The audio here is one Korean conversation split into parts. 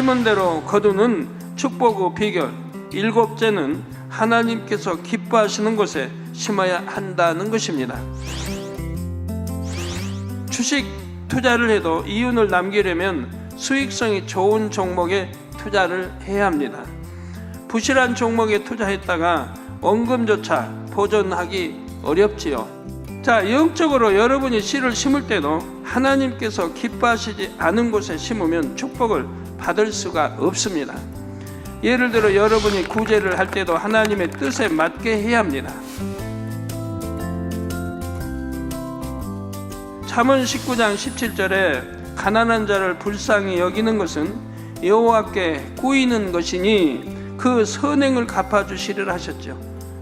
심은 대로 거두는 축복의 비결 7째는 하나님께서 기뻐하시는 곳에 심어야 한다는 것입니다. 주식 투자를 해도 이윤을 남기려면 수익성이 좋은 종목에 투자를 해야 합니다. 부실한 종목에 투자했다가 원금조차 보존하기 어렵지요. 자, 영적으로 여러분이 씨를 심을 때도 하나님께서 기뻐하시지 않은 곳에 심으면 축복을 받을 수가 없습니다. 예를 들어 여러분이 구제를 할 때도 하나님의 뜻에 맞게 해야 합니다. 잠언 19장 17절에 가난한 자를 불쌍히 여기는 것은 여호와께 꾸이는 것이니 그 선행을 갚아주시리라 하셨죠.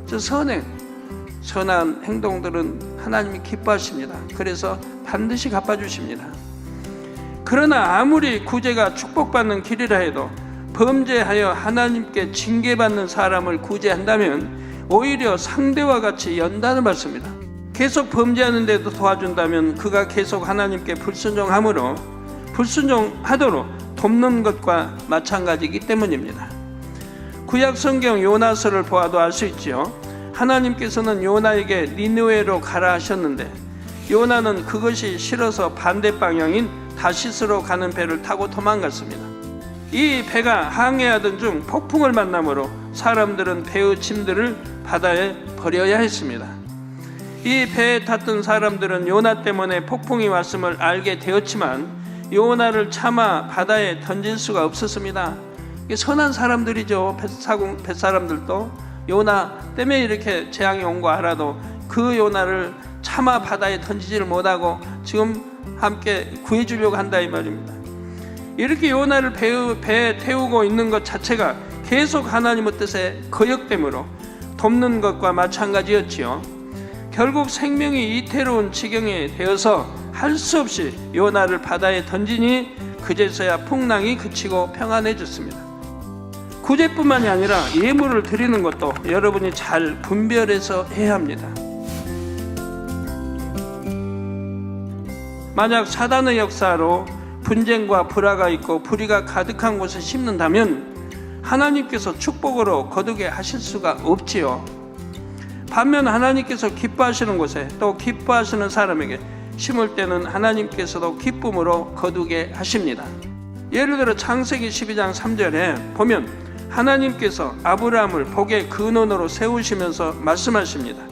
저 선한 행동들은 하나님이 기뻐하십니다. 그래서 반드시 갚아주십니다. 그러나 아무리 구제가 축복받는 길이라 해도 범죄하여 하나님께 징계받는 사람을 구제한다면 오히려 상대와 같이 연단을 받습니다. 계속 범죄하는데도 도와준다면 그가 계속 하나님께 불순종하도록 돕는 것과 마찬가지이기 때문입니다. 구약 성경 요나서를 보아도 알 수 있지요. 하나님께서는 요나에게 니느웨로 가라 하셨는데 요나는 그것이 싫어서 반대 방향인 다시스로 가는 배를 타고 도망갔습니다. 이 배가 항해하던 중 폭풍을 만나므로 사람들은 배의 짐들을 바다에 버려야 했습니다. 이 배에 탔던 사람들은 요나 때문에 폭풍이 왔음을 알게 되었지만 요나를 차마 바다에 던질 수가 없었습니다. 선한 사람들이죠. 뱃사람들도 요나 때문에 이렇게 재앙이 온 거 알아도 그 요나를 차마 바다에 던지지를 못하고 지금 함께 구해주려고 한다 이 말입니다. 이렇게 요나를 배에 태우고 있는 것 자체가 계속 하나님의 뜻에 거역되므로 돕는 것과 마찬가지였지요. 결국 생명이 이태로운 지경에 되어서 할 수 없이 요나를 바다에 던지니 그제서야 풍랑이 그치고 평안해졌습니다. 구제뿐만이 아니라 예물을 드리는 것도 여러분이 잘 분별해서 해야 합니다. 만약 사단의 역사로 분쟁과 불화가 있고 불의가 가득한 곳에 심는다면 하나님께서 축복으로 거두게 하실 수가 없지요. 반면 하나님께서 기뻐하시는 곳에 또 기뻐하시는 사람에게 심을 때는 하나님께서도 기쁨으로 거두게 하십니다. 예를 들어 창세기 12장 3절에 보면 하나님께서 아브라함을 복의 근원으로 세우시면서 말씀하십니다.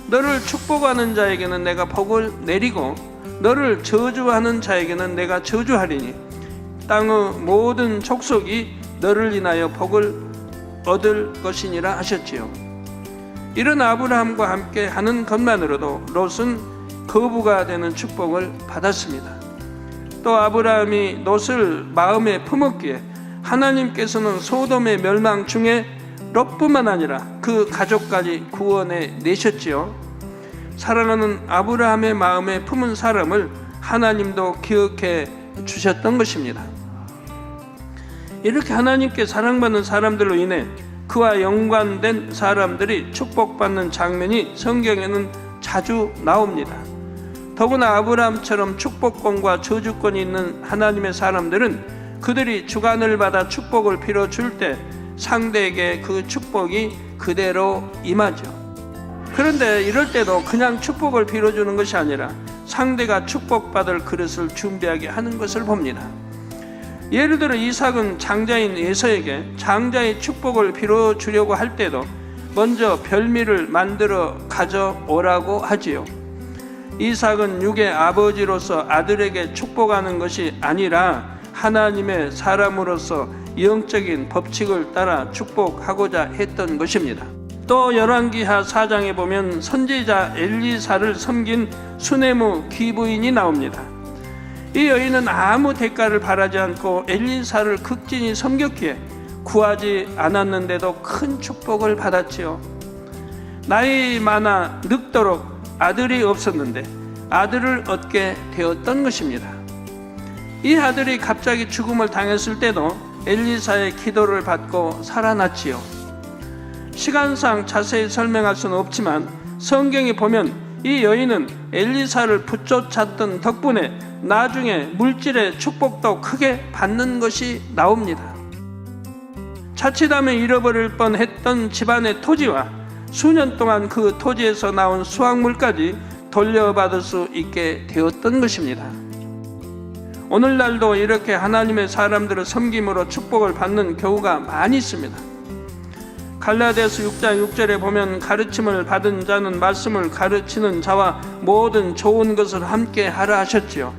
너를 축복하는 자에게는 내가 복을 내리고 너를 저주하는 자에게는 내가 저주하리니 땅의 모든 족속이 너를 인하여 복을 얻을 것이니라 하셨지요. 이런 아브라함과 함께 하는 것만으로도 롯은 거부가 되는 축복을 받았습니다. 또 아브라함이 롯을 마음에 품었기에 하나님께서는 소돔의 멸망 중에 롯뿐만 아니라 그 가족까지 구원해 내셨지요. 살아나는 아브라함의 마음에 품은 사람을 하나님도 기억해 주셨던 것입니다. 이렇게 하나님께 사랑받는 사람들로 인해 그와 연관된 사람들이 축복받는 장면이 성경에는 자주 나옵니다. 더구나 아브라함처럼 축복권과 저주권이 있는 하나님의 사람들은 그들이 주관을 받아 축복을 빌어줄 때 상대에게 그 축복이 그대로 임하죠. 그런데 이럴 때도 그냥 축복을 빌어주는 것이 아니라 상대가 축복받을 그릇을 준비하게 하는 것을 봅니다. 예를 들어 이삭은 장자인 에서에게 장자의 축복을 빌어주려고 할 때도 먼저 별미를 만들어 가져오라고 하지요. 이삭은 육의 아버지로서 아들에게 축복하는 것이 아니라 하나님의 사람으로서 영적인 법칙을 따라 축복하고자 했던 것입니다. 또 열왕기하 4장에 보면 선지자 엘리사를 섬긴 수네무 귀부인이 나옵니다. 이 여인은 아무 대가를 바라지 않고 엘리사를 극진히 섬겼기에 구하지 않았는데도 큰 축복을 받았지요. 나이 많아 늙도록 아들이 없었는데 아들을 얻게 되었던 것입니다. 이 아들이 갑자기 죽음을 당했을 때도 엘리사의 기도를 받고 살아났지요. 시간상 자세히 설명할 수는 없지만 성경에 보면 이 여인은 엘리사를 붙쫓았던 덕분에 나중에 물질의 축복도 크게 받는 것이 나옵니다. 자칫하면 잃어버릴 뻔했던 집안의 토지와 수년 동안 그 토지에서 나온 수확물까지 돌려받을 수 있게 되었던 것입니다. 오늘날도 이렇게 하나님의 사람들을 섬김으로 축복을 받는 경우가 많이 있습니다. 갈라디아서 6장 6절에 보면 가르침을 받은 자는 말씀을 가르치는 자와 모든 좋은 것을 함께 하라 하셨지요.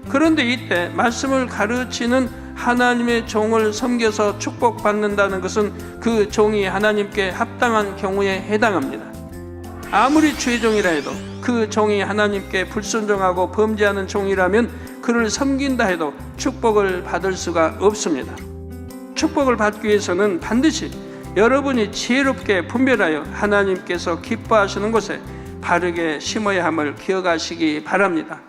그런데 이때 말씀을 가르치는 하나님의 종을 섬겨서 축복받는다는 것은 그 종이 하나님께 합당한 경우에 해당합니다. 아무리 주의 종이라 해도 그 종이 하나님께 불순종하고 범죄하는 종이라면 그를 섬긴다 해도 축복을 받을 수가 없습니다. 축복을 받기 위해서는 반드시 여러분이 지혜롭게 분별하여 하나님께서 기뻐하시는 곳에 바르게 심어야 함을 기억하시기 바랍니다.